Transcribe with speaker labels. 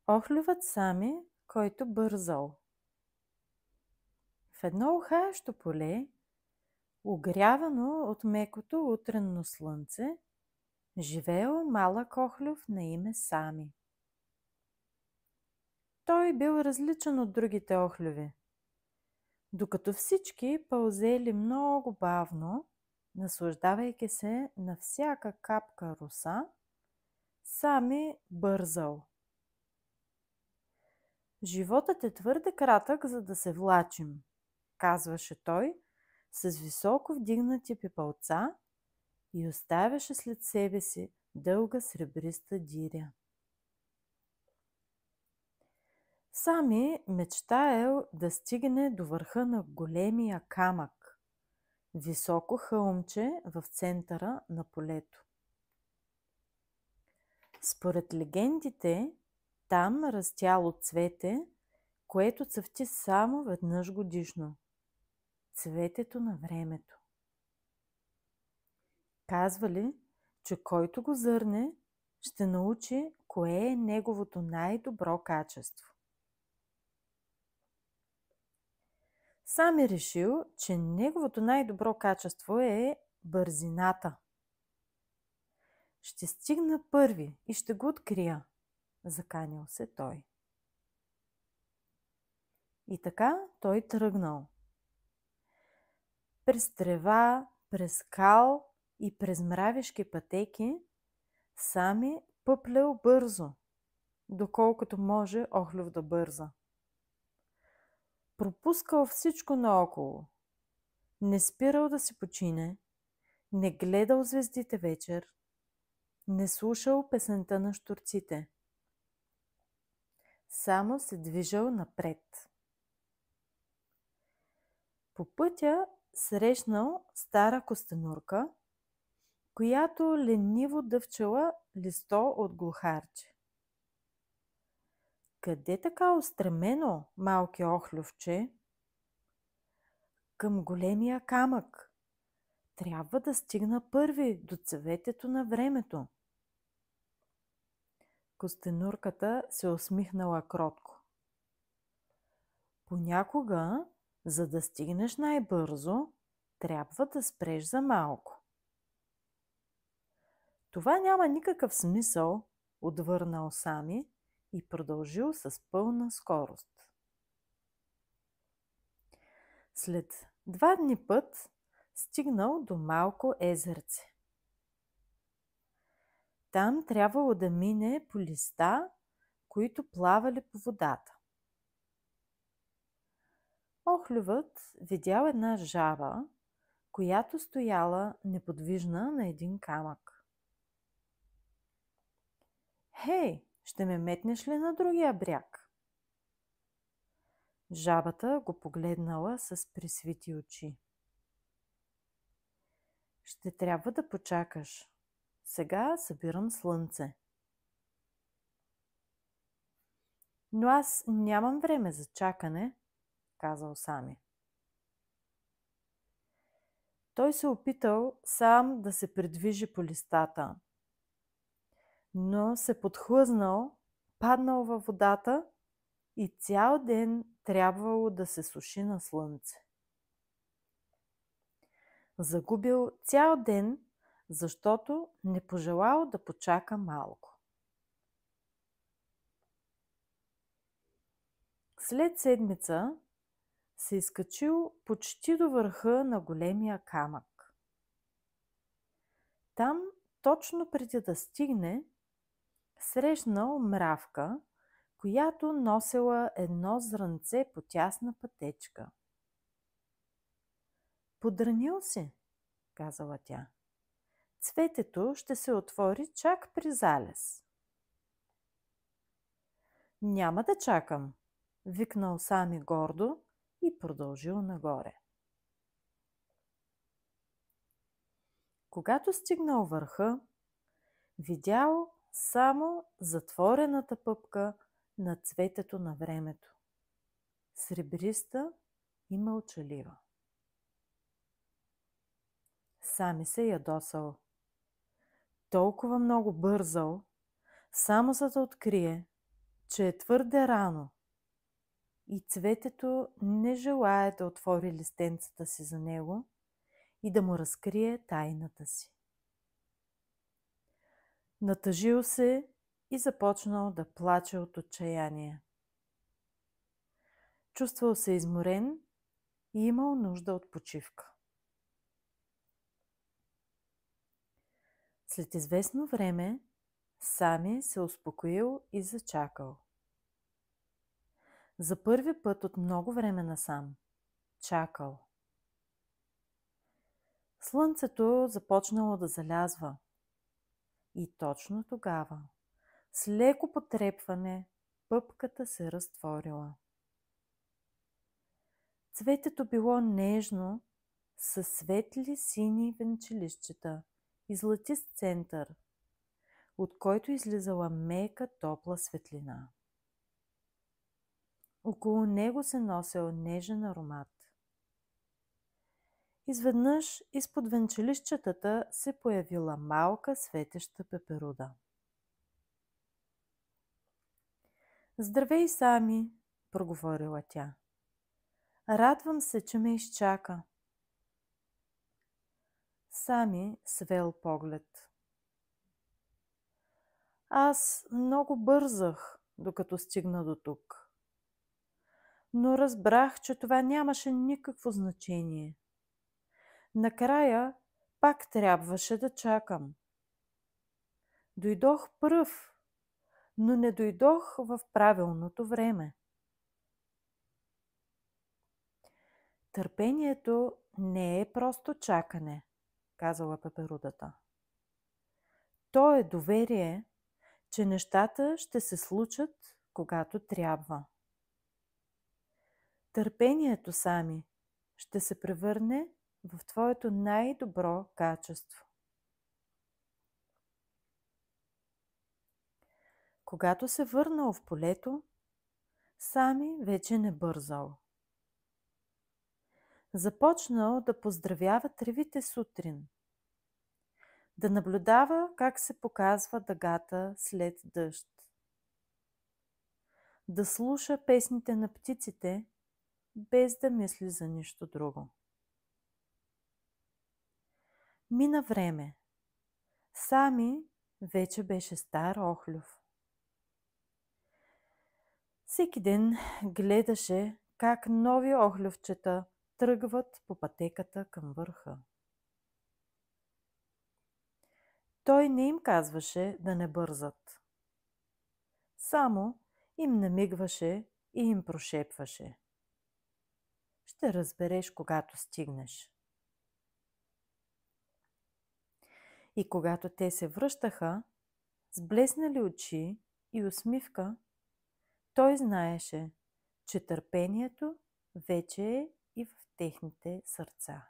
Speaker 1: Охлювът Сами, който бързал. В едно ухаещо поле, огрявано от мекото утренно слънце, живеел малък охлюв на име Сами. Той бил различен от другите охлюви. Докато всички пълзели много бавно, наслаждавайки се на всяка капка роса, Сами бързал. Животът е твърде кратък, за да се влачим, казваше той с високо вдигнати пипълца и оставяше след себе си дълга сребриста диря. Сами мечтаел да стигне до върха на големия камък, високо хълмче в центъра на полето. Според легендите, там растяло цвете, което цъфти само веднъж годишно. Цветето на времето. Казвали, че който го зърне, ще научи кое е неговото най-добро качество. Сами решил, че неговото най-добро качество е бързината. Ще стигна първи и ще го открия, заканил се той. И така той тръгнал. През трева, през скал и през мравешки пътеки, Сами пъплял бързо, доколкото може охлюв да бърза. Пропускал всичко наоколо, не спирал да си почине, не гледал звездите вечер, не слушал песента на щурците. Само се движал напред. По пътя срещнал стара костенурка, която лениво дъвчала листо от глухарче. Къде така устремено, малки охлювче? Към големия камък. Трябва да стигна първи до цветето на времето. Костенурката се усмихнала кротко. Понякога, за да стигнеш най-бързо, трябва да спреш за малко. Това няма никакъв смисъл, отвърнал Сами и продължил с пълна скорост. След 2 дни път стигнал до малко езерце. Там трябвало да мине по листа, които плавали по водата. Охлювът видял една жаба, която стояла неподвижна на един камък. Хей, ще ме метнеш ли на другия бряг? Жабата го погледнала с присвити очи. Ще трябва да почакаш. Сега събирам слънце. Но аз нямам време за чакане, казал Сами. Той се опитал сам да се придвижи по листата, но се подхлъзнал, паднал във водата и цял ден трябвало да се суши на слънце. Загубил цял ден, защото не пожелал да почака малко. След седмица се изкачил почти до върха на големия камък. Там, точно преди да стигне, срещнал мравка, която носела едно зрънце по тясна пътечка. Подранил си, казала тя. Цветето ще се отвори чак при залез. Няма да чакам, викнал Сами гордо и продължил нагоре. Когато стигнал върха, видял само затворената пъпка на цветето на времето. Сребриста и мълчалива. Сами се ядосал. Толкова много бързал, само за да открие, че е твърде рано и цветето не желае да отвори листенцата си за него и да му разкрие тайната си. Натъжил се и започнал да плаче от отчаяние. Чувствал се изморен и имал нужда от почивка. След известно време Сами се успокоил и зачакал. За първи път от много време насам чакал. Слънцето започнало да залязва и точно тогава, с леко потрепване, пъпката се разтворила. Цветето било нежно, със светли сини венчелищчета и златист център, от който излизала мека топла светлина. Около него се носел нежен аромат. Изведнъж изпод венчелищчетата се появила малка светеща пеперуда. „Здравей, Сами!“ проговорила тя. „Радвам се, че ме изчака.“ Сами свел поглед. „Аз много бързах, докато стигна до тук. Но разбрах, че това нямаше никакво значение. Накрая пак трябваше да чакам. Дойдох пръв, но не дойдох в правилното време.“ „Търпението не е просто чакане“, казала пеперудата. „То е доверие, че нещата ще се случат, когато трябва. Търпението, Сами, ще се превърне в твоето най-добро качество.“ Когато се върнал в полето, Сами вече не бързал. Започнал да поздравява тревите сутрин, да наблюдава как се показва дъгата след дъжд, да слуша песните на птиците, без да мисли за нищо друго. Мина време. Сами вече беше стар охлюв. Всеки ден гледаше как нови охлювчета тръгват по пътеката към върха. Той не им казваше да не бързат. Само им намигваше и им прошепваше: „Ще разбереш, когато стигнеш.“ И когато те се връщаха с блеснали очи и усмивка, той знаеше, че търпението вече е и в техните сърца.